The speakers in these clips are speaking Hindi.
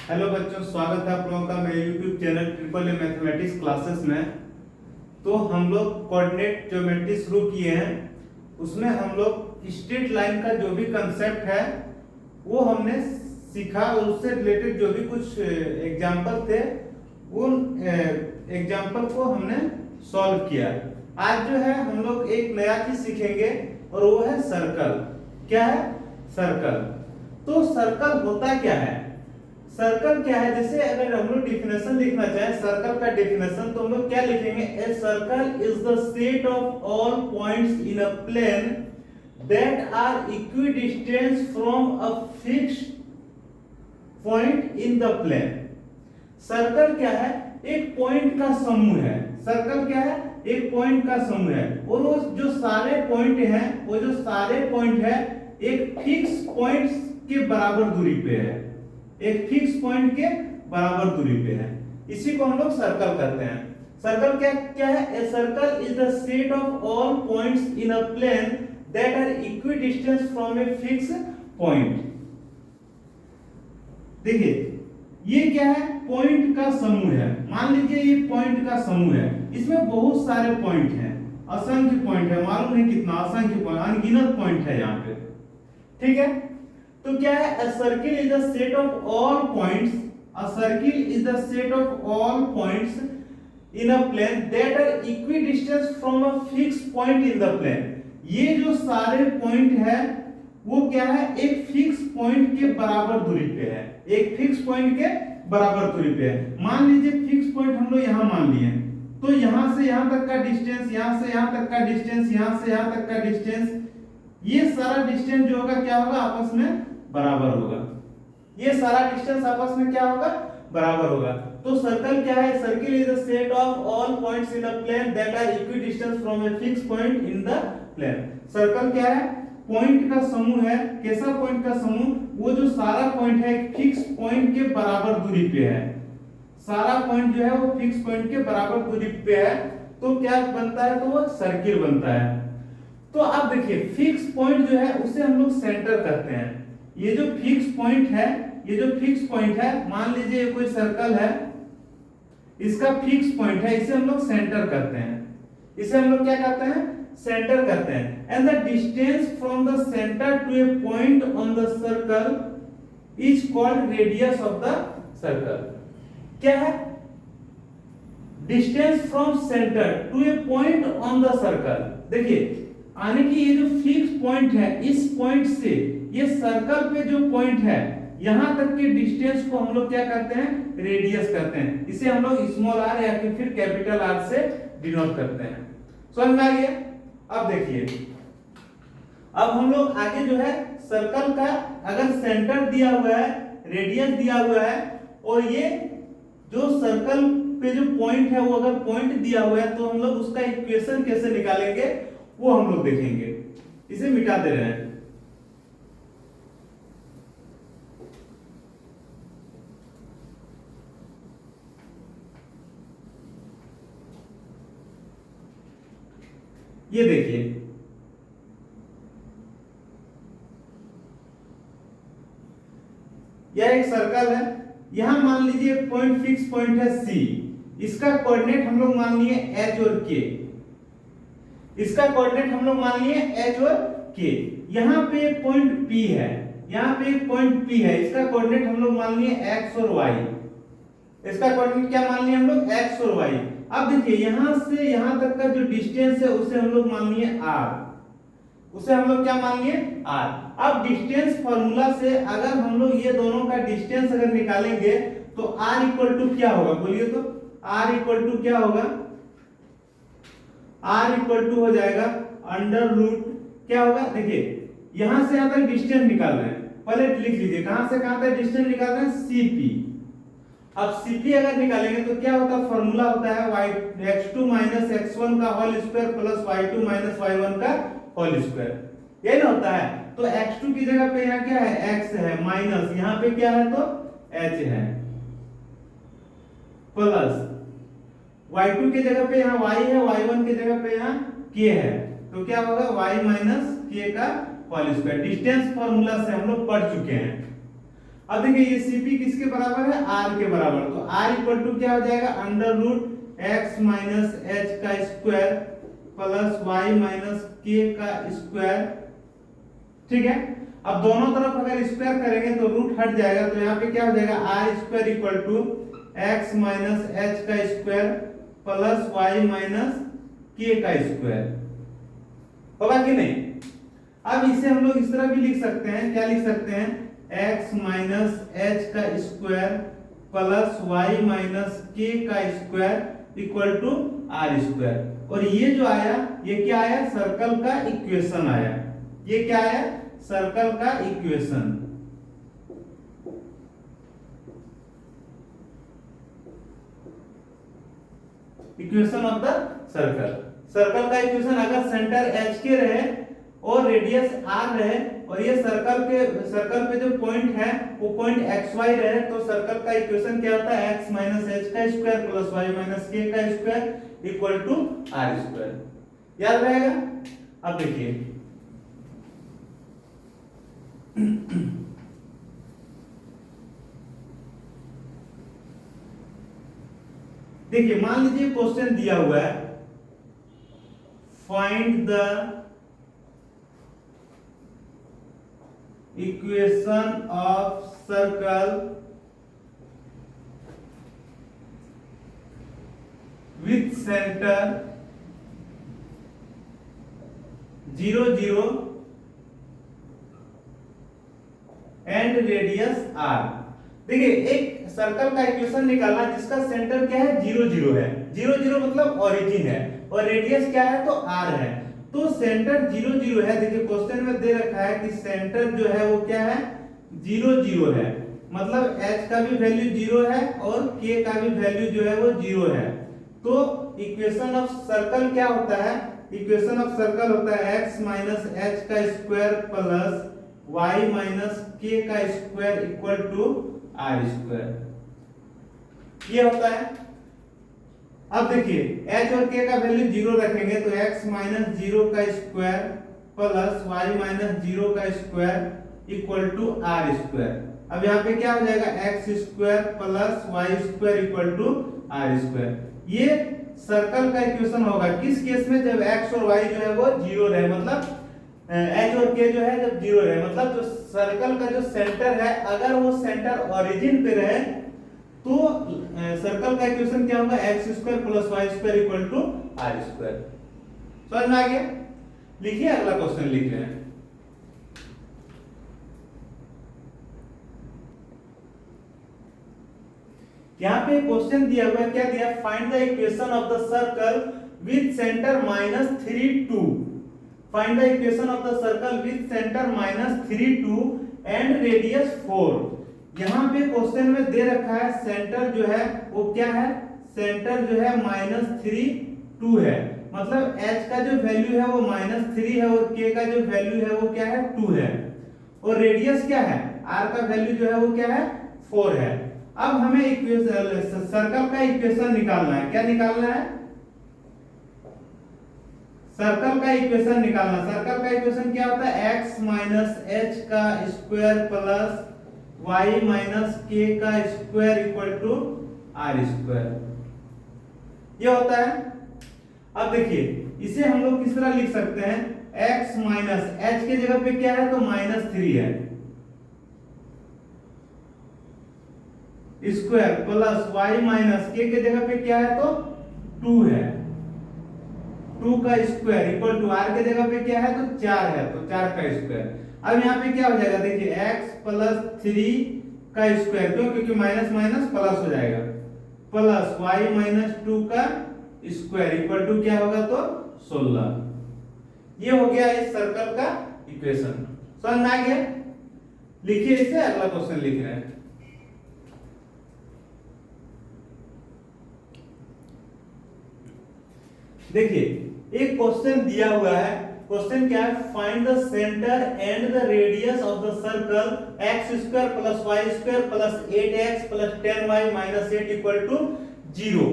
हेलो बच्चों, स्वागत है आप लोगों का मेरे YouTube channel triple A mathematics classes में। तो हम लोग कोऑर्डिनेट ज्योमेट्री शुरू किए हैं। उसमें हम लोग स्ट्रेट लाइन का जो भी कंसेप्ट है वो हमने सीखा और उससे रिलेटेड जो भी कुछ एग्जाम्पल थे उन एग्जाम्पल को हमने सॉल्व किया। आज जो है हम लोग एक नया चीज सीखेंगे और वो है सर्कल। क्या है? सर्कल। तो सर्कल होता क्या है? सर्कल क्या है? जैसे अगर हम लोग डिफिनेशन लिखना चाहें सर्कल का डिफिनेशन, तो हम लोग क्या लिखेंगे? A circle is the set of all points in a plane that are equidistance from a fixed point in the plane. Circle क्या है? एक पॉइंट का समूह है। सर्कल क्या है? एक पॉइंट का समूह है और वो जो सारे पॉइंट हैं, वो जो सारे पॉइंट है एक फिक्स पॉइंट के बराबर दूरी पे है। एक फिक्स पॉइंट के बराबर दूरी पे है। इसी को हम लोग सर्कल कहते हैं। सर्कल क्या है? A circle is the set of all points in a plane that are equidistance from a fix point. देखिए ये क्या है? पॉइंट का समूह है। मान लीजिए ये पॉइंट का समूह है, इसमें बहुत सारे पॉइंट हैं, असंख्य पॉइंट है, मालूम नहीं कितना, असंख्य पॉइंट, अनगिनत पॉइंट है यहाँ पे। ठीक है? तो क्या है? A circle is the set of all points. A circle is the set of all points in a plane that are equidistant from a fixed point in the plane. ये जो सारे पॉइंट है वो क्या है? एक फिक्स पॉइंट के बराबर दूरी पे है। एक फिक्स पॉइंट के बराबर दूरी पे है। मान लीजिए फिक्स पॉइंट हम लोग यहाँ मान लिए, तो यहाँ से यहाँ तक का डिस्टेंस, यहाँ से यहाँ तक का डिस्टेंस, यहाँ से यहाँ तक का डिस्टेंस, ये सारा डिस्टेंस जो होगा क्या होगा? आपस में बराबर होगा। ये सारा डिस्टेंस आपस में क्या होगा? बराबर होगा। तो सर्कल क्या है? Circle is the set of all points in a plane that are equidistance from a fix point in the plane. Circle क्या है? पॉइंट का समूह है। कैसा पॉइंट का समूह? वो जो सारा पॉइंट है एक फिक्स पॉइंट के बराबर दूरी पे है। सारा पॉइंट जो है वो फिक्स पॉइंट के बराबर दूरी पे है। तो क्या बनता है? तो वो सर्किल बनता है। तो अब देखिए फिक्स पॉइंट जो है उसे हम लोग सेंटर कहते हैं। ये जो फिक्स पॉइंट है, ये जो फिक्स पॉइंट है, मान लीजिए कोई सर्कल है, इसका फिक्स पॉइंट है, इसे हम लोग सेंटर करते हैं। इसे हम लोग क्या कहते हैं? सेंटर करते हैं। And the distance from the centre to a point on the circle is called radius of the circle. क्या है? Distance from centre to a point on the circle. देखिए यानी कि ये जो फिक्स पॉइंट है, इस पॉइंट से ये सर्कल पे जो पॉइंट है यहां तक के डिस्टेंस को हम लोग क्या करते हैं? रेडियस करते हैं। इसे हम लोग स्मॉल आर या फिर कैपिटल आर से डिनोट करते हैं। समझ में आ गया? अब देखिए, अब हम लोग आगे जो है सर्कल का अगर सेंटर दिया हुआ है, रेडियस दिया हुआ है, और ये जो सर्कल पे जो पॉइंट है वो अगर पॉइंट दिया हुआ है, तो हम लोग उसका इक्वेशन कैसे निकालेंगे वो हम लोग देखेंगे। इसे मिटा दे रहे हैं। ये देखिए यह एक सर्कल है। यहां मान लीजिए पॉइंट फिक्स पॉइंट है C। इसका कोऑर्डिनेट हम लोग मान लिए H और K। इसका कोऑर्डिनेट हम लोग मान लिए H और K। यहां पे एक पॉइंट P है, यहां पे एक पॉइंट P है, इसका कोऑर्डिनेट हम लोग मान लिए X और Y। इसका कोऑर्डिनेट क्या मान लिए हम लोग? X और Y। अब देखिए यहां से यहां तक का जो डिस्टेंस है उसे हम लोग मान लिए R। उसे हम लोग क्या मान लिए? R। अब डिस्टेंस फार्मूला से अगर हम लोग ये दोनों का डिस्टेंस अगर निकालेंगे तो R इक्वल टू क्या होगा? बोलिए तो R इक्वल टू क्या होगा? R इक्वल टू हो जाएगा अंडर रूट क्या होगा? देखिए यहां से यहां तक डिस्टेंस निकाल रहे हैं, पहले लिख लीजिए कहां से कहां तक डिस्टेंस निकाल रहे हैं? CP। अब CP अगर निकालेंगे तो क्या होता है? फॉर्मूला होता है x2 x1 का whole square plus y2 y1 का होल स्क्वायर। ये ना होता है। तो x2 की जगह पे यहाँ क्या है? x है, माइनस यहाँ पे क्या है? तो h है, प्लस y2 की जगह पे यहाँ y है, y1 की जगह पे यहाँ k है। तो क्या होगा? y माइनस k का होल स्क्वायर। डिस्टेंस फॉर्मूला से हम लोग पढ़ चुके हैं। अब देखिए ये CP किसके बराबर है, r के बराबर, तो r इक्वल टू क्या हो जाएगा, under root x minus h का square plus y minus k का स्क्वायर। ठीक है, अब दोनों तरफ अगर स्क्वायर करेंगे तो रूट हट जाएगा, तो यहाँ पे क्या हो जाएगा, r square equal to x minus h का square plus y minus k का स्क्वायर, होगा कि नहीं। अब इसे हम लोग इस तरह भी लिख सकते हैं, क्या लिख सकते हैं, x माइनस h का square plus y minus k का square equal to r square. और ये जो आया, ये क्या आया, सर्कल का इक्वेशन आया। ये क्या आया, सर्कल का equation. Equation of the circle. Circle का इक्वेशन अगर सेंटर h के रहे और रेडियस r रहे और ये सर्कल पे जो पॉइंट है वो पॉइंट xy रहे, तो सर्कल का इक्वेशन क्या होता है, x माइनस h का square plus y minus k का square equal to r square. याद रहेगा। अब देखिए देखिए मान लीजिए क्वेश्चन दिया हुआ है, find the equation of circle with centre 0 0 and radius r। देखिए एक सर्कल का इक्वेशन निकालना जिसका सेंटर क्या है, 0 0 है। 0 0 मतलब ओरिजिन है और रेडियस क्या है, तो r है। तो सेंटर 0 0 है। देखिए क्वेश्चन में दे रखा है कि सेंटर जो है वो क्या है, 0 0 है, मतलब h का भी वैल्यू 0 है और k का भी वैल्यू जो है वो 0 है। तो इक्वेशन ऑफ सर्कल क्या होता है, इक्वेशन ऑफ सर्कल होता है x माइनस h का square plus y minus k का square equal to r square. ये होता है। अब देखिए h और k का वैल्यू 0 रखेंगे तो x माइनस 0 का स्क्वायर प्लस y माइनस 0 का square equal to r square. अब यहाँ पे क्या हो जाएगा, x square plus y square equal to r square. ये सर्कल का इक्वेशन होगा किस केस में, जब x और y जो है वो 0 रहे, मतलब h और k जो है जब 0 रहे, मतलब जो सर्कल का जो सेंटर है अगर वो सेंटर ओरिजिन पे रहे तो सर्कल का इक्वेशन क्या होगा, x square plus y square equal to r square. समझ में आ गया। लिखिए अगला क्वेश्चन लिख रहे हैं। यहाँ पे क्वेश्चन दिया हुआ है, क्या दिया, find the equation of the circle with centre -3 2। Find the equation of the circle with centre -3 2 and radius 4। यहाँ पे क्वेश्चन में दे रखा है सेंटर जो है वो क्या है, सेंटर जो है -3 2 है, मतलब h का जो वैल्यू है वो -3 है और k का जो वैल्यू है वो क्या है, 2 है, और रेडियस क्या है, r का वैल्यू जो है वो क्या है, 4 है। अब हमें इक्वेशन सर्कल का इक्वेशन निकालना है। क्या निकालना है, सर्कल का इक्वेशन निकालना। सर्कल का इक्वेशन क्या होता है, x माइनस h का square plus y minus k का square equal to r square, ये होता है। अब देखिए इसे हम लोग किस तरह लिख सकते हैं, x माइनस h के जगह पे क्या है, तो -3 है, square plus y minus k के जगह पे क्या है, तो 2 है, 2 का स्क्वायर इक्वल टू r के जगह पे क्या है, तो 4 है, तो 4 का स्क्वायर। अब यहाँ पे क्या हो जाएगा, देखिए x प्लस 3 का स्क्वायर, क्यों, क्योंकि माइनस माइनस प्लस हो जाएगा, प्लस y माइनस 2 का स्क्वायर इक्वल टू क्या होगा, तो 16। ये हो गया इस सर्कल का इक्वेशन। समझ में आ गया। लिखिए इसे, अगला क्वेश्चन लिख रहे हैं। देखिए एक क्वेश्चन दिया हुआ है, क्वेश्चन क्या है, find the centre and the radius of the circle x square plus y square plus 8x plus 10y minus 8 equal to 0।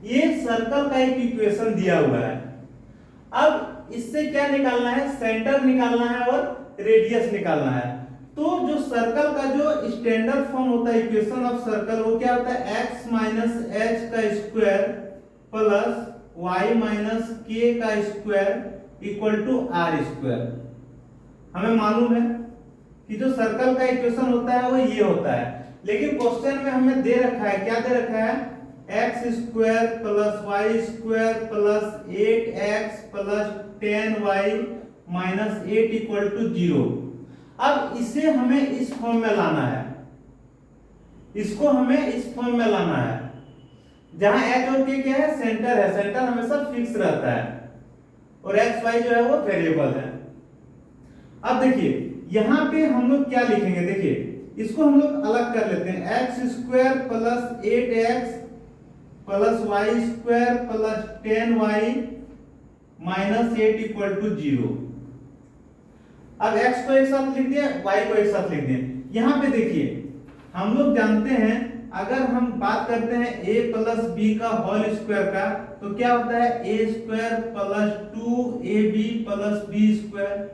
ये सर्कल का एक इक्वेशन दिया हुआ है। अब इससे क्या निकालना है, सेंटर निकालना है और रेडियस निकालना है। तो जो सर्कल का जो स्टैंडर्ड फॉर्म होता है इक्वेशन ऑफ सर्कल वो क्या होता है x माइनस एच का square plus y minus k का square equal to are square. हमें मालूम है कि जो सर्कल का इक्वेशन होता है वो ये होता है, लेकिन क्वेश्चन में हमें दे रखा है, क्या दे रखा है, x square plus y square plus 8x plus 10y minus 8 equal to 0। अब इसे हमें इस फॉर्म में लाना है, इसको हमें इस फॉर्म में लाना है जहां h और k क्या है, सेंटर है, सेंटर हमेशा फिक्स रहता है और x y जो है वो वेरिएबल है। अब देखिए यहां पे हम लोग क्या लिखेंगे, देखिए इसको हम लोग अलग कर लेते हैं, x square plus 8x plus y square plus 10y minus 8 equal to 0। अब x को एक साथ लिख दिया, y को एक साथ लिख दिया। यहां पे देखिए हम लोग जानते हैं, अगर हम बात करते हैं a प्लस बी का होल स्क्वायर का, तो क्या होता है a square plus 2ab plus b square.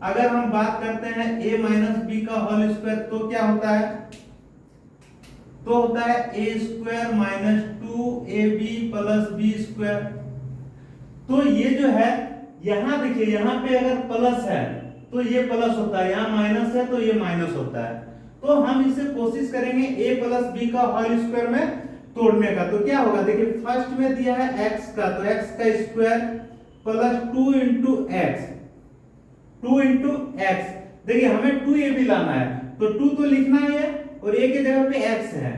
अगर हम बात करते हैं a माइनस बी का होल स्क्वायर तो क्या होता है, तो होता है a square minus 2ab plus b square. तो ये जो है यहां देखिए, यहां पे अगर प्लस है तो ये प्लस होता है, यहां माइनस है तो ये माइनस होता है। तो हम इसे कोशिश करेंगे a प्लस बी का होल स्क्वायर में तोड़ने का। तो क्या होगा, देखिए फर्स्ट में दिया है x का, तो x का square plus 2 into x, 2 into x. देखिए हमें 2ab लाना है तो 2 तो लिखना ही है और a के जगह पे x है।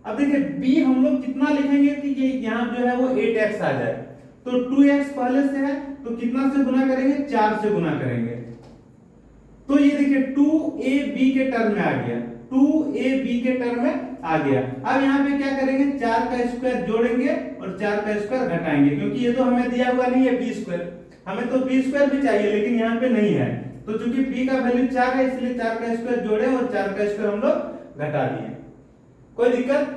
अब देखिए b हम लोग कितना लिखेंगे कि ये यहाँ जो है वो 8x आ जाए, तो 2x पहले से है तो कितना से गुना करेंगे, 4 से गुना करेंगे। तो ये देखिए 2ab के टर्म में आ गया, 2ab के टर्म में आ गया। अब यहाँ पे क्या करेंगे, 4 का स्क्वायर जोड़ेंगे और 4 का स्क्वायर घटाएंगे, क्योंकि ये तो हमें दिया हुआ नहीं है b स्क्वायर, हमें तो b स्क्वायर भी चाहिए लेकिन यहाँ पे नहीं है। तो चूंकि b का वैल्यू 4 है इसलिए 4 का स्क्वायर जोड़े और 4 का स्क्वायर हम लोग घटा दिए। कोई दिक्कत?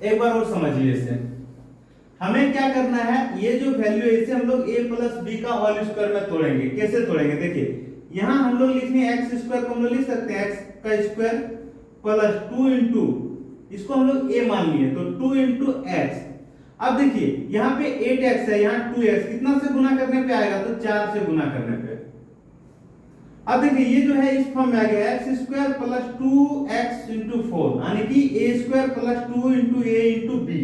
एक बार और समझिए इसे, हमें क्या करना है, ये जो वैल्यू है इसे हम लोग a प्लस बी का होल स्क्वायर में तोड़ेंगे। कैसे तोड़ेंगे, देखिए यहां हम लोग लिखने एक्स स्क्वायर को हम लोग लिख सकते हैं x का स्क्वायर प्लस 2 इंटू, इसको हम लोग a मान लिए तो 2 इंटू एक्स। अब देखिए यहाँ पे 8x है, यहाँ 2x, कितना से गुना करने पे आएगा, तो 4 से गुना करने पे। अब देखिए ये जो है इस फॉर्म में आ गया x square plus 2x into 4, यानी कि a square plus 2 into a into b।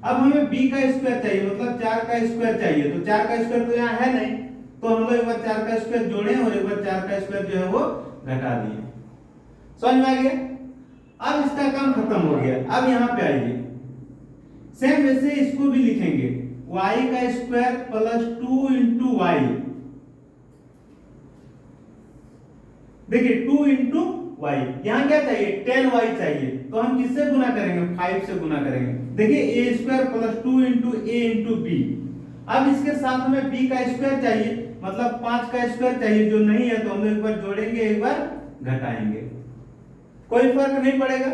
अब हमें b का स्क्वायर चाहिए, मतलब 4 का स्क्वायर चाहिए, तो 4 का स्क्वायर तो यहाँ है नहीं, तो हम लोग एक बार 4 का स्क्वायर जोड़े और एक बार 4 का स्क्वायर जो है वो घटा दिए। समझ में आ गया? अब इसका काम खत्म हो गया। अब यहाँ पे आइए, सेम वैसे इसको भी लिखेंगे, y का स्क्वायर प्लस 2 इंटू वाई। देखिए 2 इंटू वाई, यहाँ क्या चाहिए, 10y चाहिए, तो हम किससे गुना करेंगे, 5 से गुना करेंगे। देखिए a square plus 2 into a into b. अब इसके साथ हमें b का स्क्वायर चाहिए, मतलब 5 का स्क्वायर चाहिए, जो नहीं है तो हम लोग एक बार जोड़ेंगे एक बार घटाएंगे, कोई फर्क नहीं पड़ेगा।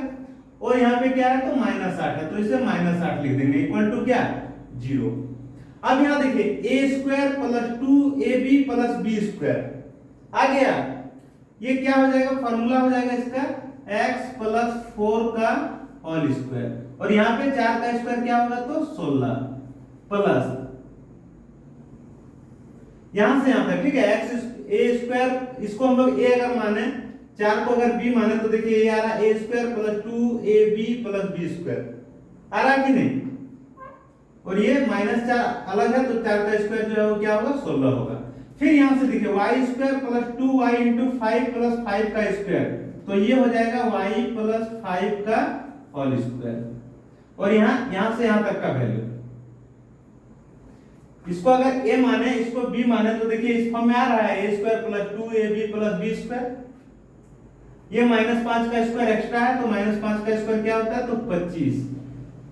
और यहाँ पे क्या है, तो -8 है, तो इसे -8 लिख देंगे, इक्वल टू क्या, 0। अब यहाँ देखिए a square plus 2ab plus b square आ गया, ये क्या हो जाएगा, फॉर्मूला हो जाएगा इसका x प्लस 4 का होल स्क्वायर, और यहाँ पे 4 का स्क्वायर क्या होगा, तो 16 प्लस यहां से यहां तक, ठीक है, x a स्क्वायर, इसको हम लोग a अगर माने, 4 को अगर b माने, तो देखिए ये आ रहा a square plus 2ab plus b square आ रहा कि नहीं, और ये -4 अलग है, तो 4 का स्क्वायर जो है वो क्या होगा, 16 होगा। फिर यहां से देखिए y square plus 2y into 5 plus 5 का स्क्वायर, तो ये हो जाएगा y प्लस 5 का होल स्क्वायर, और यहां से यहां तक का वैल्यू, इसको अगर a माने, इसको b माने, तो देखिए इस फॉर्म में आ रहा है a square plus 2ab plus b square. ये -5 का स्क्वायर एक्स्ट्रा है, तो -5 का स्क्वायर क्या होता है, तो 25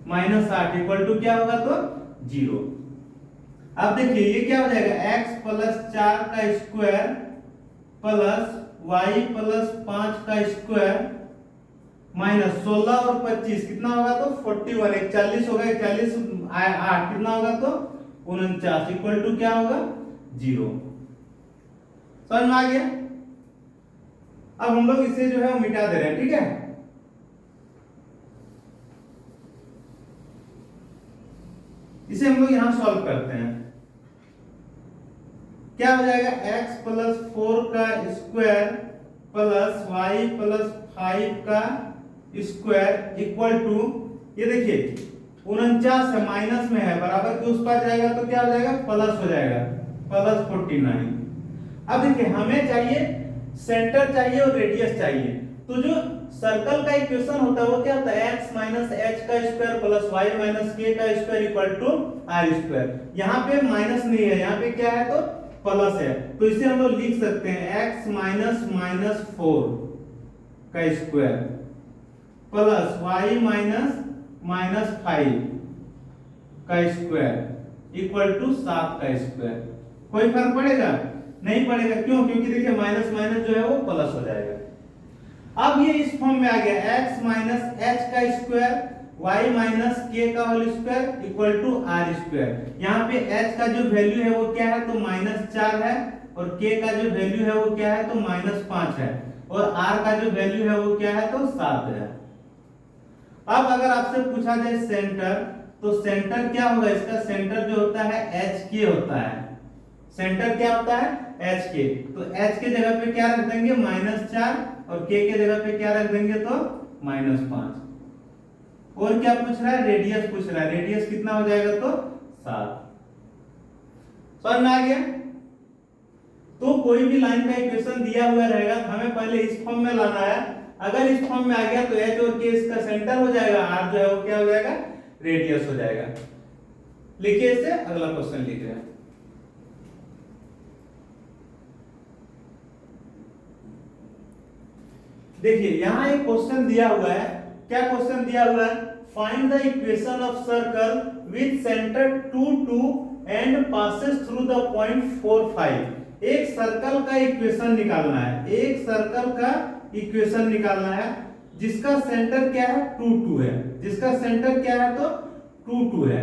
-8 इक्वल टू क्या होगा, तो 0। अब देखिए ये क्या हो जाएगा, x प्लस 4 का स्क्वायर प्लस y प्लस 5 का स्क्वायर माइनस 16 और 25 कितना होगा, तो 41, 41 होगा, 41 8 कितना होगा, तो 49 इक्वल टू क्या होगा, 0। समझ में आ गया। अब हम लोग इसे जो है वो मिटा दे रहे हैं, ठीक है। इसे हम लोग यहां सॉल्व करते हैं। क्या हो जाएगा, x प्लस 4 का स्क्वायर प्लस y प्लस 5 का स्क्वायर इक्वल टू, ये देखिए 49 है, माइनस में है, बराबर के उस पार जाएगा तो क्या हो जाएगा, प्लस हो जाएगा, प्लस 49। अब देखिए हमें चाहिए सेंटर चाहिए और रेडियस चाहिए। तो जो सर्कल का इक्वेशन होता है वो क्या होता है, x माइनस एच का square plus y minus k का square equal to are square. यहाँ पे माइनस नहीं है, यहाँ पे क्या है तो प्लस है, तो इसे हम लोग लिख सकते हैं x माइनस माइनस 4 का square plus y minus minus 5 का स्क्वायर इक्वल टू 7 का स्क्वायर। कोई फर्क पड़ेगा, नहीं पड़ेगा, क्यों, क्योंकि देखिए माइनस माइनस जो है वो प्लस हो जाएगा। अब ये इस फॉर्म में आ गया x माइनस एच का स्क्वायर y माइनस के का whole square equal to are square. यहाँ पे h का जो वैल्यू है वो क्या है तो -4 है, और k का जो वैल्यू है वो क्या है तो -5 है, और r का जो वैल्यू है वो क्या है तो 7 है। अब अगर आपसे पूछा जाए सेंटर, तो सेंटर क्या होगा, इसका सेंटर जो होता है एच के होता है। सेंटर क्या होता है एच के, तो एच के जगह पे क्या रख देंगे -4, और के जगह पे क्या रख देंगे तो -5। और क्या पूछ रहा है, रेडियस पूछ रहा है, रेडियस कितना हो जाएगा तो 7। समझ में आ गया। तो कोई भी लाइन का इक्वेशन दिया हुआ रहेगा, हमें पहले इस फॉर्म में लाना है। अगर इस फॉर्म में आ गया तो एच और के इसका सेंटर हो जाएगा, आर जो है वो क्या हो जाएगा, रेडियस हो जाएगा। लिखिए इसे, अगला क्वेश्चन लिख रहे हैं। देखिए यहां एक क्वेश्चन दिया हुआ है, क्या क्वेश्चन दिया हुआ है, find the equation of circle with centre 2 2 and passes through the point 4 5। एक सर्कल का इक्वेशन निकालना है, एक सर्कल का इक्वेशन निकालना है जिसका सेंटर क्या है 2 2 है, जिसका सेंटर क्या है तो 2 2 है,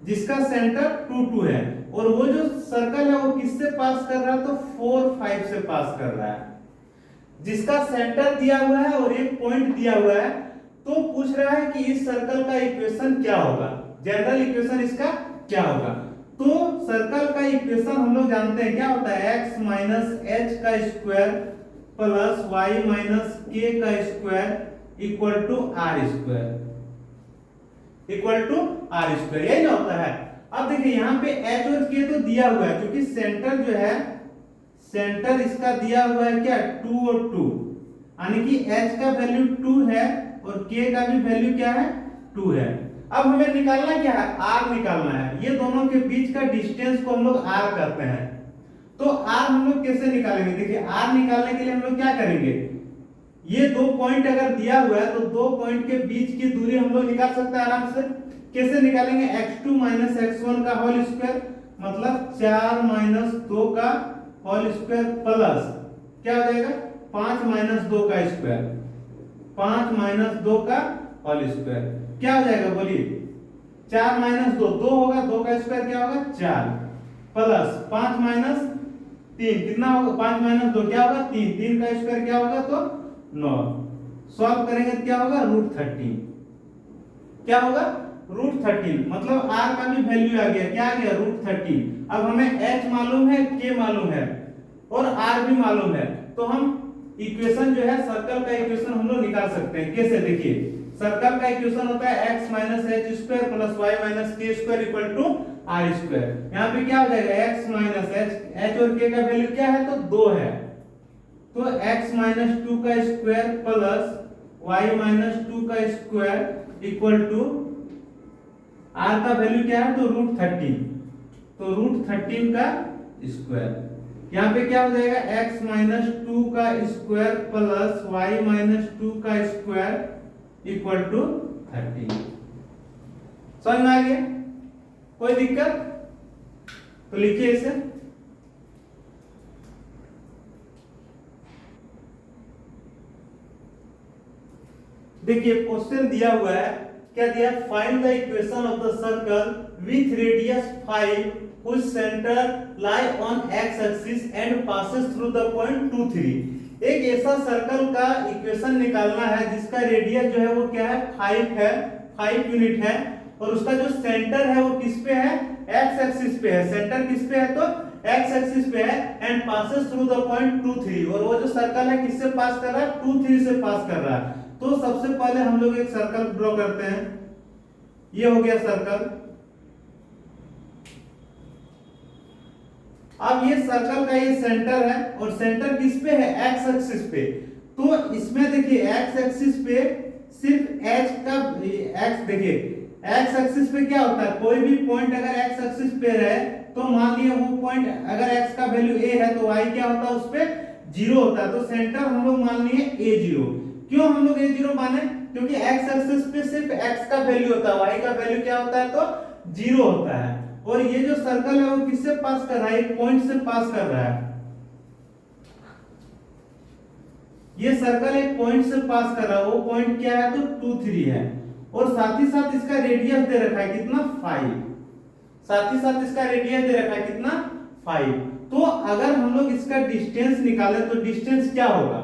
जिसका सेंटर 2 2 है, और वो जो सर्कल है वो किससे पास कर रहा है तो 4 5 से पास कर रहा है। जिसका सेंटर दिया हुआ है और एक पॉइंट दिया हुआ है, तो पूछ रहा है कि इस सर्कल का इक्वेशन क्या होगा, जनरल इक्वेशन इसका क्या होगा। तो सर्कल का इक्वेशन हम लोग जानते हैं क्या होता है, x माइनस एच का square plus y minus k का square equal to are square, equal to are square, यही ना होता है। अब देखिए यहाँ पे h और k तो दिया हुआ है, क्योंकि सेंटर जो है, सेंटर इसका दिया हुआ है क्या 2 और 2, यानी कि h का वैल्यू 2 है और k का भी वैल्यू क्या है 2 है। अब हमें निकालना क्या है, r निकालना है। ये दोनों के बीच का डिस्टेंस को हम लोग r करते हैं। तो r हम लोग कैसे निकालेंगे, देखिए r निकालने के लिए हम लोग क्या करेंगे, ये दो पॉइंट अगर दिया हुआ है तो दो पॉइंट के बीच की दूरी हम लोग निकाल सकते हैं आराम से। कैसे निकालेंगे, x2 माइनस x1 का होल स्क्वायर, मतलब 4 माइनस 2 का होल स्क्वायर प्लस क्या हो जाएगा 5 माइनस 2 का स्क्वायर, 5 माइनस 2 का होल स्क्वायर क्या हो जाएगा बोलिए, 4 माइनस 2 2 होगा, 2 का स्क्वायर क्या होगा 4, प्लस 5 माइनस 3 कितना होगा, 5 माइनस 2 क्या होगा 3, 3 का स्क्वायर क्या होगा तो 9। सॉल्व करेंगे तो क्या होगा √13, क्या होगा √13, मतलब r का भी वैल्यू आ गया, क्या आ गया √13। अब हमें h मालूम है, k मालूम है और r भी मालूम है, तो हम इक्वेशन जो है सर्कल का इक्वेशन हम लोग निकाल सकते हैं। कैसे, देखिए सर्कल का इक्वेशन होता है x minus H square plus y minus K square equal to are square. यहाँ पे क्या हो जाएगा x माइनस एच और k का वैल्यू क्या है तो 2 है, तो x माइनस 2 का स्क्वायर प्लस y माइनस 2 का स्क्वायर इक्वल टू r का वैल्यू क्या है तो √13, तो √13 का स्क्वायर। यहाँ पे क्या हो जाएगा x माइनस 2 का स्क्वायर प्लस y माइनस 2 का स्क्वायर इक्वल टू 13। समझ में आ गया, कोई दिक्कत तो लिखिए इसे। देखिए क्वेश्चन दिया हुआ है, क्या दिया, find the equation of the circle with radius 5 whose center lie on x axis and passes through the point 2 3। एक ऐसा सर्कल का इक्वेशन निकालना है जिसका रेडियस जो है वो क्या है 5 यूनिट है और उसका जो सेंटर है वो किस पे है x एक्सिस पे है। सेंटर किस पे है तो x एक्सिस पे है and passes through the point 2 3 और वो जो सर्कल है किससे पास कर रहा है 2 3 से पास कर रहा है। तो सबसे पहले हम लोग एक सर्कल ड्रॉ करते हैं। ये हो गया सर्कल। अब ये सर्कल का ये सेंटर है और सेंटर किस पे है x एक्सिस पे। तो इसमें देखिए x एक्सिस पे सिर्फ h का x देखिए x एक्सिस पे क्या होता है कोई भी पॉइंट अगर x एक्सिस पे रहे तो मान लिया वो पॉइंट अगर x का वैल्यू a है तो y क्या होता है उस पे 0 होता है। तो सेंटर हम लोग मान लिए a0। क्यों हम लोग a0 माने क्योंकि x एक्सिस पे सिर्फ x का वैल्यू होता है y का वैल्यू क्या होता है तो 0 होता है। और ये जो सर्कल है वो किससे पास कर रहा है एक पॉइंट से पास कर रहा है। ये सर्कल एक पॉइंट से पास कर रहा है वो पॉइंट क्या है तो 2 3 है और साथ ही साथ इसका रेडियस दे रखा है कितना 5। साथ ही साथ इसका रेडियस दे रखा है कितना 5। तो अगर हम लोग इसका डिस्टेंस निकालें तो डिस्टेंस क्या होगा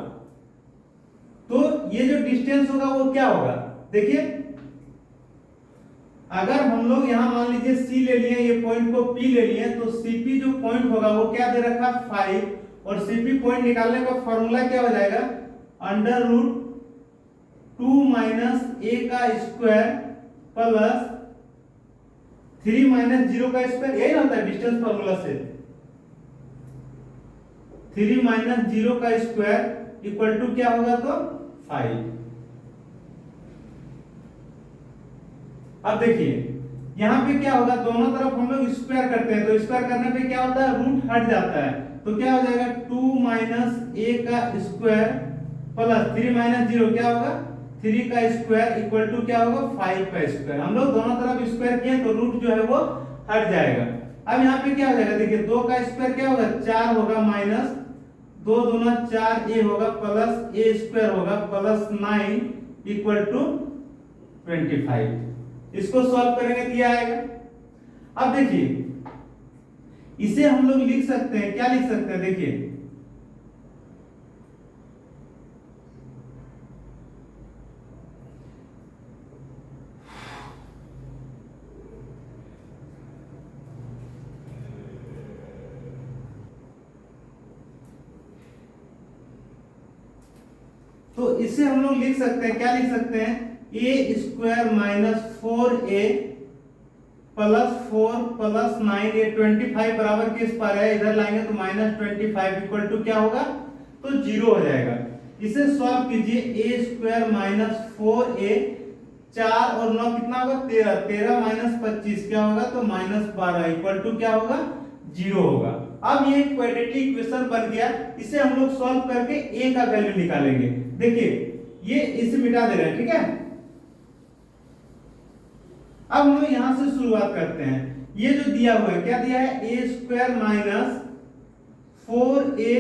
तो ये जो डिस्टेंस होगा वो क्या होगा देखिए अगर हम लोग यहां मान लीजिए C ले लिए ये पॉइंट को P ले लिए तो CP जो पॉइंट होगा वो क्या दे रखा 5 और CP पॉइंट निकालने का फॉर्मूला क्या हो जाएगा अंडर रूट 2 माइनस a का स्क्वायर प्लस 3 माइनस 0 का स्क्वायर यही होता है डिस्टेंस फॉर्मूला से 3 माइनस 0 का स्क्वायर इक्वल टू क्या होगा तो 5। अब देखिए यहां पे क्या होगा दोनों तरफ हम लोग स्क्वायर करते हैं तो स्क्वायर करने पे क्या होता है रूट हट जाता है तो क्या हो जाएगा 2 माइनस a का स्क्वायर प्लस 3 माइनस 0 क्या होगा 3 का स्क्वायर इक्वल टू क्या होगा 5 का स्क्वायर। हम लोग दोनों तरफ स्क्वायर किए तो रूट जो है वो हट जाएगा। अब यहाँ पे क्या हो जाएगा देखिए 2 का स्क्वायर क्या होगा 4 होगा माइनस 2 दूना 4 a होगा प्लस a स्क्वायर होगा प्लस 9 इक्वल टू 25। इसको सॉल्व करेंगे तो क्या आएगा। अब देखिए इसे हम लोग लिख सकते हैं क्या लिख सकते हैं देखिए तो इसे हम लोग लिख सकते हैं क्या लिख सकते हैं a square minus 4a plus 4 plus 9 ये 25 बराबर किस पर है इधर लाएंगे तो माइनस 25 इक्वल टू क्या होगा तो 0 हो जाएगा। इसे सॉल्व कीजिए a स्क्वायर माइनस 4a 4 और 9 कितना होगा 13 13 माइनस 25 क्या होगा तो माइनस 12 इक्वल टू क्या होगा 0 होगा। अब ये क्वाड्रेटिक इक्वेशन बन गया। इसे हम लोग सॉल्व करके a का वैल्यू निकालेंगे। देखिए ये इसे मिटा दे रहे हैं ठीक है। अब हम लोग यहां से शुरुआत करते हैं। ये जो दिया हुआ है क्या दिया है a square minus 4a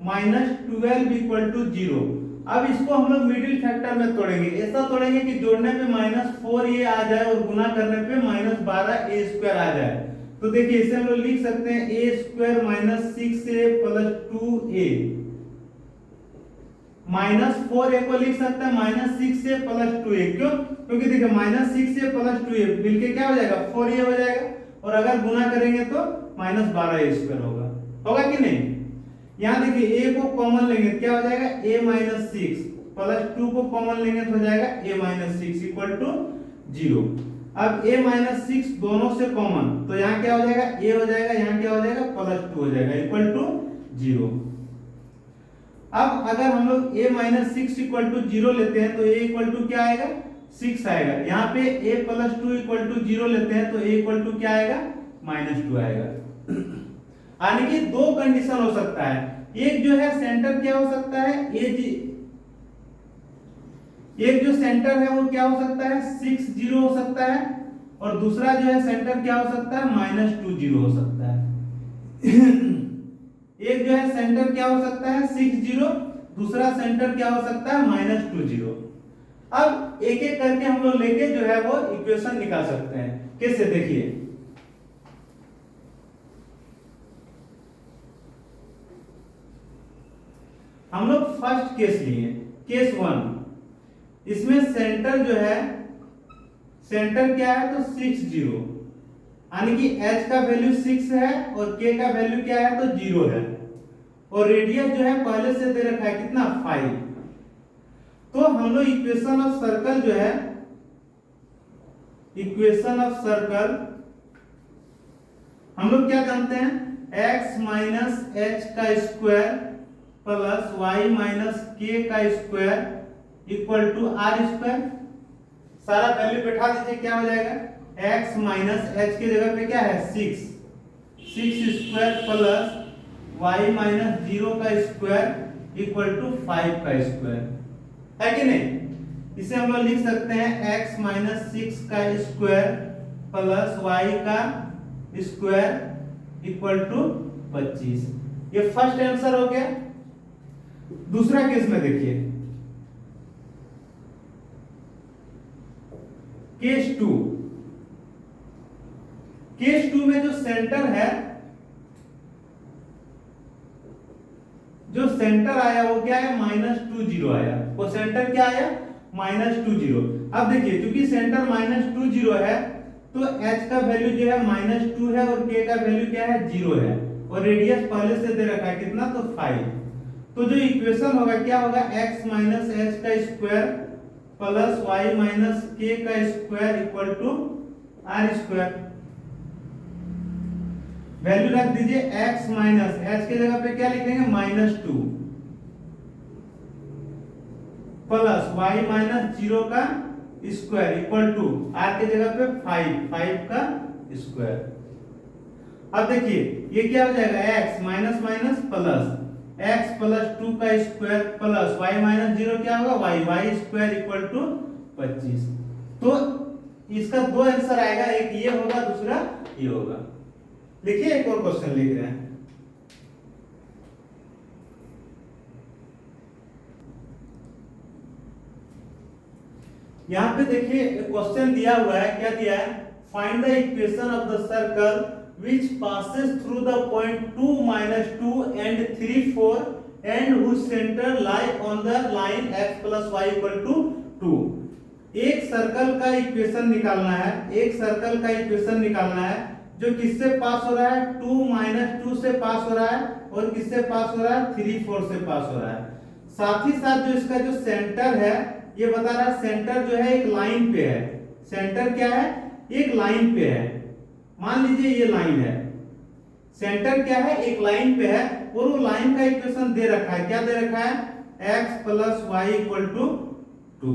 minus 12 equal to 0। अब इसको हम लोग मिडिल फैक्टर में तोड़ेंगे। ऐसा तोड़ेंगे कि जोड़ने पे माइनस 4a आ जाए और गुना करने पे माइनस 12a स्क्वायर आ जाए। तो देखिए इसे हम लोग लिख सकते हैं a square minus 6a plus 2a minus 4a को लिख सकते हैं माइनस 6a प्लस 2a। क्यों क्योंकि देखिए माइनस 6a प्लस 2a मिलके क्या हो जाएगा 4a हो जाएगा और अगर गुना करेंगे तो माइनस 12a स्क्वायर होगा कि नहीं। यहां देखिए a को कॉमन लेंगे क्या हो जाएगा a माइनस 6 प्लस 2 को कॉमन लेंगे तो हो जाएगा a माइनस 6 इक्वल टू 0। अब a माइनस 6 दोनों से कॉमन तो यहाँ क्या हो जाएगा a हो जाएगा यहाँ क्या हो जाएगा प्लस 2 हो जाएगा इक्वल टू 0। अब अगर हम लोग a माइनस 6 इक्वल टू 0 लेते हैं तो a इक्वल टू क्या आएगा 6 आएगा। यहाँ पे a प्लस 2 इक्वल टू 0 लेते हैं तो a इक्वल टू क्या आएगा माइनस 2 आएगा। यानी कि दो कंडीशन हो सकता है। एक जो है सेंटर क्या हो सकता है एक जो सेंटर है वो क्या हो सकता है 6 0 हो सकता है और दूसरा जो है सेंटर क्या हो सकता है माइनस 2 0 हो सकता है। एक जो है सेंटर क्या हो सकता है 6 0 दूसरा सेंटर क्या हो सकता है माइनस 2 0। अब एक एक करके हम लोग लेके जो है वो इक्वेशन निकाल सकते हैं। कैसे देखिए फर्स्ट केस लिए, केस 1, इसमें सेंटर जो है, सेंटर क्या है तो 6 0, यानी कि h का वैल्यू 6 है और k का वैल्यू क्या है तो 0 है, और रेडियस जो है पहले से दे रखा है कितना 5। तो हम लोग इक्वेशन ऑफ सर्कल जो है, इक्वेशन ऑफ सर्कल हम लोग क्या जानते हैं, x माइनस h का square plus y minus k का square equal to r square. सारा वैल्यू बैठा दीजिए, क्या हो जाएगा, x माइनस h की जगह पे क्या है 6 स्क्वायर प्लस y माइनस 0 का स्क्वायर इक्वल टू 5 का स्क्वायर, है कि नहीं। इसे हम लोग लिख सकते हैं x माइनस 6 का स्क्वायर प्लस y का स्क्वायर इक्वल टू 25। ये फर्स्ट आंसर हो गया। दूसरा केस में देखिए, केस 2, केस 2 में जो सेंटर है, जो सेंटर आया वो क्या है -2 0 आया, वो सेंटर क्या आया -2 0। अब देखिए क्योंकि सेंटर -2 0 है तो h का वैल्यू जो है -2 है और k का वैल्यू क्या है 0 है, और रेडियस पहले से दे रखा है कितना तो 5। तो जो इक्वेशन होगा क्या होगा, x माइनस h का square plus y minus k का square equal to r square. Value रख दीजिए, x माइनस h की जगह पे क्या लिखेंगे -2 प्लस y माइनस 0 का स्क्वायर इक्वल टू r की जगह पे 5 का स्क्वायर। अब देखिए ये क्या हो जाएगा, x minus minus plus x plus 2 का स्क्वायर प्लस y माइनस 0 क्या होगा y स्क्वायर इक्वल टू 25। तो इसका दो आंसर आएगा, एक ये होगा दूसरा ये होगा। लिखिए एक और क्वेश्चन लिख रहे हैं, यहां पे देखिए क्वेश्चन दिया हुआ है, क्या दिया है, find the equation of the circle which passes through the point 2 -2 and 3 4 and whose center lie on the line x plus y equal to 2। एक सर्कल का इक्वेशन निकालना है, एक सर्कल का इक्वेशन निकालना है जो किससे पास हो रहा है 2 -2 से पास हो रहा है और किससे पास हो रहा है 3 4 से पास हो रहा है। साथ ही साथ जो इसका जो सेंटर है ये बता रहा है सेंटर जो है एक लाइन पे है, सेंटर क्या है एक लाइन पे है। मान लीजिए ये लाइन है, सेंटर क्या है एक लाइन पे है और वो लाइन का इक्वेशन दे रखा है, क्या दे रखा है x plus y equal to 2।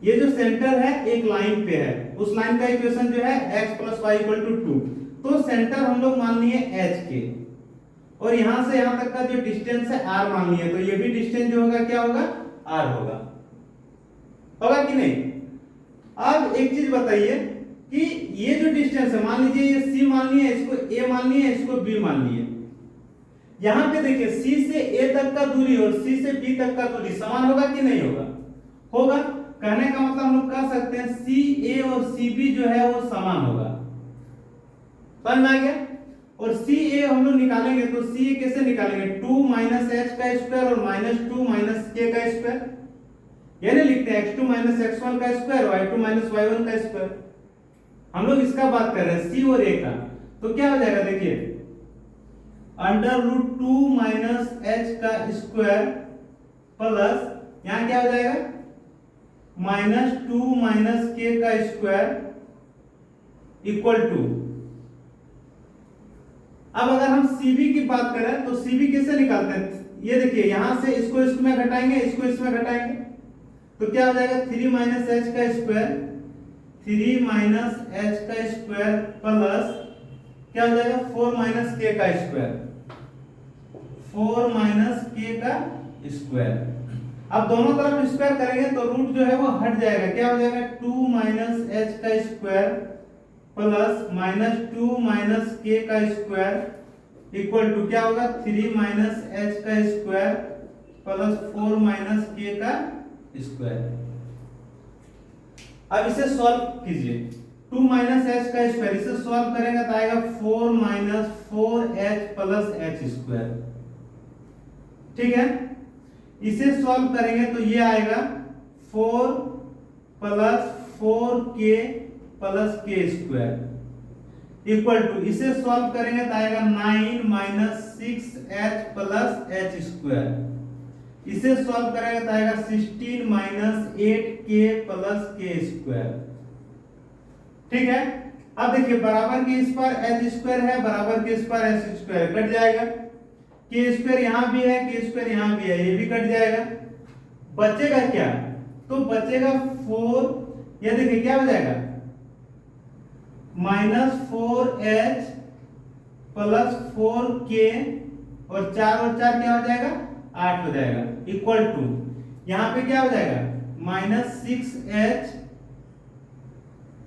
ये जो सेंटर है एक लाइन पे है, उस लाइन का इक्वेशन जो है x plus y equal to 2। तो सेंटर हम लोग मान लिए h के, और यहां से यहां तक का जो डिस्टेंस है r मान लिए, तो ये भी डिस्टेंस जो होगा क्या होगा r होगा, होगा कि नहीं। अब एक चीज बताइए कि ये जो डिस्टेंस है, मान लीजिए ये c मान लिए, इसको a मान लिए, इसको b मान लिए। यहां पे देखिए c से a तक का दूरी और c से b तक का दूरी समान होगा कि नहीं होगा, होगा। कहने का मतलब हम लोग कह सकते हैं ca और cb जो है वो समान होगा, समझ में आ गया। और ca हम लोग निकालेंगे तो ca कैसे निकालेंगे, 2 h का स्क्वायर और -2 k का स्क्वायर, यानी लिखते हैं x2 x1 का स्क्वायर y2 y1 का स्क्वायर। हम लोग इसका बात कर रहे हैं c और a का, तो क्या हो जाएगा देखिए √2 h का स्क्वायर प्लस यहां क्या हो जाएगा -2 k का स्क्वायर इक्वल टू। अब अगर हम cb की बात करें तो cb कैसे निकालते हैं, ये देखिए यहां से इसको इसमें घटाएंगे, इसको इसमें घटाएंगे, तो क्या हो जाएगा 3 h का स्क्वायर, 3 h का स्क्वायर प्लस क्या हो जाएगा 4 k का स्क्वायर, 4 k का स्क्वायर। अब दोनों तरफ स्क्वायर करेंगे तो रूट जो है वो हट जाएगा, क्या हो जाएगा 2 h का स्क्वायर प्लस -2 k का स्क्वायर इक्वल टू क्या होगा 3 h का स्क्वायर प्लस 4 k का स्क्वायर। अब इसे सॉल्व कीजिए, 2 h का स्क्वायर इसे सॉल्व करेंगे तो आएगा 4 4h प्लस h स्क्वायर। ठीक है, इसे सॉल्व करेंगे तो ये आएगा 4 प्लस 4k प्लस के स्क्वायर इक्वल टू, इसे सॉल्व करेंगे तो आएगा 9 minus 6h plus H square, इसे सॉल्व करेंगे तो आएगा 16 माइनस 8k प्लस के स्क्वायर। ठीक है, अब देखिए बराबर के इस पर एच स्क्वायर है, बराबर के इस पर एच स्क्वायर कट जाएगा, के स्क्वायर यहां भी है, के स्क्वायर यहां भी है, ये भी कट जाएगा। बचेगा क्या, तो बचेगा 4, ये देखिए क्या हो जाएगा माइनस 4h प्लस 4k और 4 क्या हो जाएगा 8 हो जाएगा इक्वल टू, यहां पे क्या हो जाएगा माइनस 6h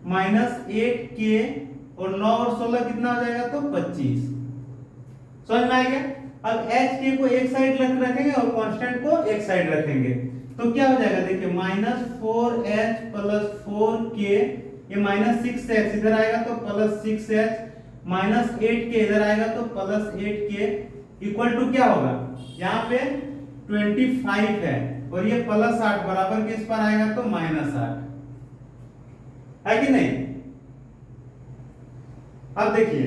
माइनस 8k और 9 और 16 कितना हो जाएगा तो 25। समझ में आ गया। अब hk को एक साइड रखेंगे और कांस्टेंट को एक साइड रखेंगे तो क्या हो जाएगा, देखिए माइनस 4h प्लस 4k, ये माइनस 6h इधर आएगा तो प्लस 6h, माइनस 8k इधर आएगा तो प्लस 8k इक्वल टू क्या होगा, यहाँ पे 25 है और ये प्लस 8 बराबर के इस पर आएगा तो माइनस 8 है कि नहीं। अब देखिए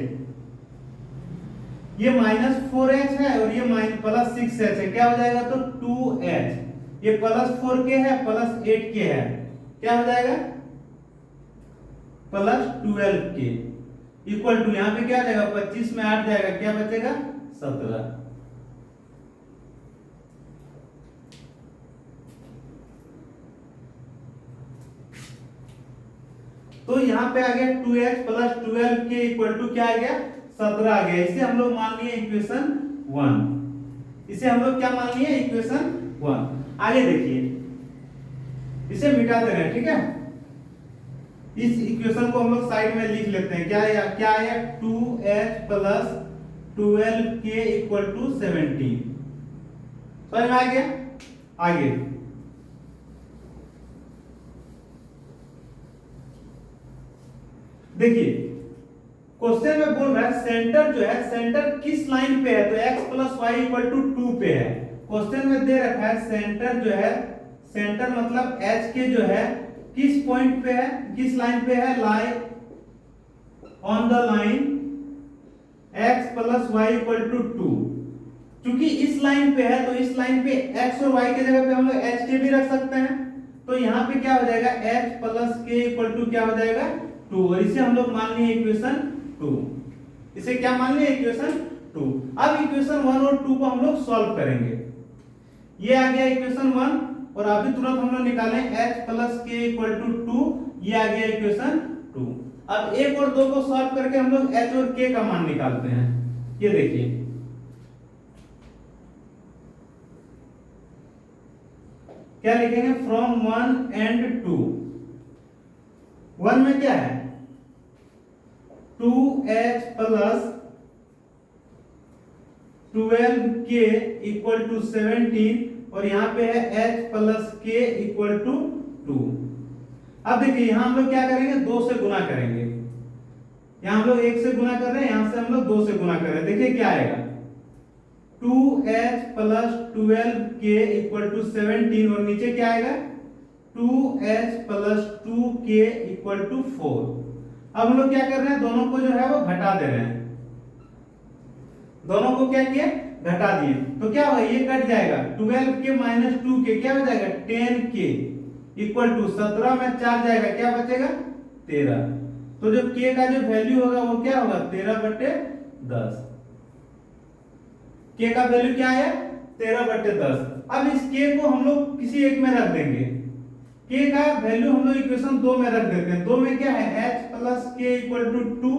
ये माइनस 4h है और ये प्लस 6h है, क्या हो जाएगा तो 2h, ये प्लस 4k है प्लस 8k है, क्या हो जाएगा प्लस 12k इक्वल टू, यहां पे क्या आ जाएगा 25 में 8 जाएगा, क्या बचेगा 17। तो यहां पे आ गया 2h plus 12k equal to क्या आ गया 17 आ गया। इसे हम लोग मान लिए इक्वेशन 1, इसे हम लोग क्या मान लिए इक्वेशन 1। आगे देखिए इसे मिटा दे रहे हैं, ठीक है, इस इक्वेशन को हम लोग साइड में लिख लेते हैं, क्या आया 2h plus 12k equal to 17। समझ में आ गया। आगे देखिए क्वेश्चन में बोल रहा है सेंटर जो है, सेंटर किस लाइन पे है, तो x plus y equal to 2 पे है। क्वेश्चन में दे रखा है सेंटर जो है, सेंटर मतलब h के जो है किस पॉइंट पे है, किस लाइन पे है, lie on the line x plus y equal to 2। क्योंकि इस लाइन पे है तो इस लाइन पे x और y के जगह पे हम लोग h के भी रख सकते हैं, तो यहाँ पे क्या हो जाएगा h plus k equal to क्या हो जाएगा 2, और इसे हम लोग मान लिए इक्वेशन 2। इसे क्या मान लिए इक्वेशन 2। अब इक्वेशन 1 और 2 को हम लोग सॉल्व करेंगे। ये आ गया इक्वेशन 1 और अभी तुरंत हम लोग निकालें h plus k equal to 2, ये आ गया इक्वेशन 2। अब 1 और 2 को सॉल्व करके हम लोग h और k का मान निकालते हैं। ये देखिए क्या लिखेंगे फ्रॉम 1 एंड 2। 1 में क्या है 2h plus 12k equal to 17 और यहां पे है h plus k equal to 2। अब देखिए यहां हम लोग क्या करेंगे 2 से गुना करेंगे, यहां हम लोग 1 से गुना कर रहे हैं, यहां से हम लोग 2 से गुना कर रहे हैं। देखिए क्या आएगा 2h plus 12k equal to 17 और नीचे क्या आएगा 2h plus 2k equal to 4। अब हम लोग क्या कर रहे हैं दोनों को जो है वो घटा दे रहे हैं, दोनों को क्या किया घटा दिए, तो क्या होगा ये कट जाएगा 12k माइनस 2k क्या हो जाएगा 10k इक्वल टू 17 में 4 जाएगा, क्या बचेगा 13। तो जो k का जो वैल्यू होगा वो क्या होगा 13/10। k का वैल्यू क्या है 13/10। अब इस k को हम लोग किसी एक में रख देंगे, k का वैल्यू हम लोग इक्वेशन 2 में रख देते हैं। 2 में क्या है h plus k equal to 2,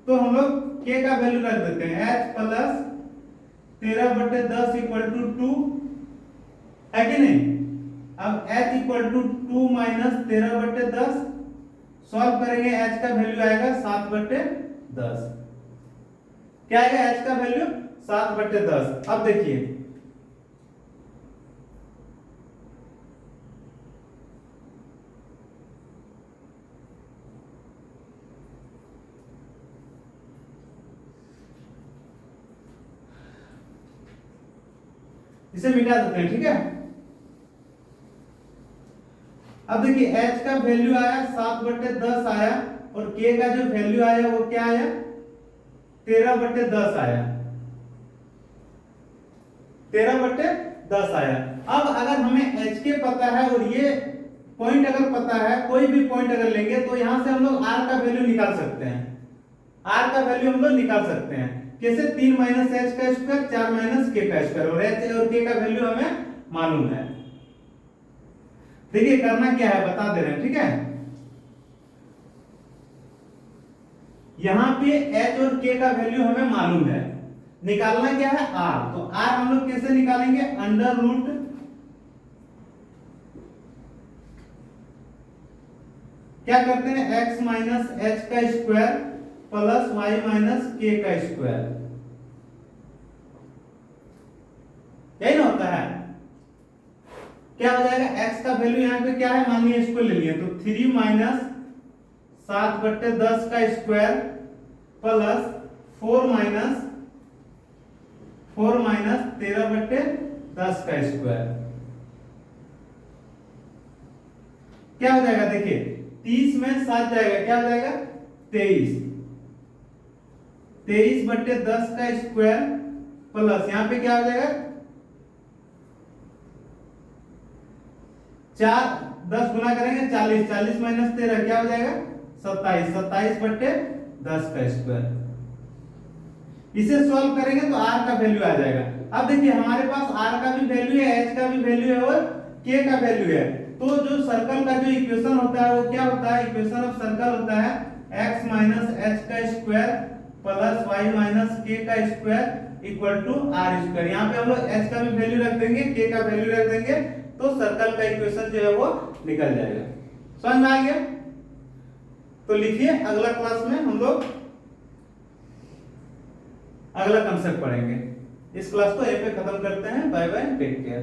तो हम लोग k का वैल्यू रख देते हैं h प्लस 13/10 इक्वल टू 2 है कि नहीं। अब h equal to 2 minus 13/10 solve करेंगे, h का वैल्यू आएगा 7/10। क्या आएगा h का वैल्यू 7/10। अब देखिए इसे मिटा देते हैं, ठीक है। अब देखिए h का वैल्यू आया 7/10 आया और k का जो वैल्यू आया वो क्या आया 13/10 आया, 13/10 आया। अब अगर हमें h के पता है और ये पॉइंट अगर पता है, कोई भी पॉइंट अगर लेंगे तो यहां से हम लोग r का वैल्यू निकाल सकते हैं, r का वैल्यू हम लोग निकाल सकते हैं कैसे 3 - h का स्क्वायर 4 - k का स्क्वायर, और h और k का वैल्यू हमें मालूम है। देखिए करना क्या है बता दे रहे हैं, ठीक है। यहां पे h और k का वैल्यू हमें मालूम है, निकालना क्या है r, तो r हम लोग कैसे निकालेंगे अंडर रूट क्या करते हैं x - h का स्क्वायर प्लस y - k का स्क्वायर, यही ना होता है। क्या हो जाएगा x का वैल्यू यहाँ पे क्या है मान लीजिए इसको ले लिए तो 3 - 7/10 का स्क्वायर प्लस 4 - 13/10 का स्क्वायर, क्या हो जाएगा देखिए 30 में 7 जाएगा, क्या हो जाएगा 23, 23/10 का स्क्वायर प्लस यहां पे क्या हो जाएगा 4 10 गुना करेंगे 40, 40 - 13 क्या हो जाएगा 27, 27/10 का स्क्वायर। इसे सॉल्व करेंगे तो r का वैल्यू आ जाएगा। अब देखिए हमारे पास r का भी वैल्यू है, h का भी वैल्यू है और k का वैल्यू है, तो जो सर्कल का जो इक्वेशन होता है वो क्या होता है, इक्वेशन ऑफ सर्कल होता है x - h का स्क्वायर प्लस y - k का square equal to r square. यहाँ पे हम लोग h का भी वैल्यू रख देंगे, k का वैल्यू रख देंगे, तो सर्कल का इक्वेशन जो है वो निकल जाएगा। समझ में आ गया? तो लिखिए अगला क्लास में हम लोग अगला कंसेप्ट पढ़ेंगे। इस क्लास को यहीं पे खत्म करते हैं। Bye bye, take care.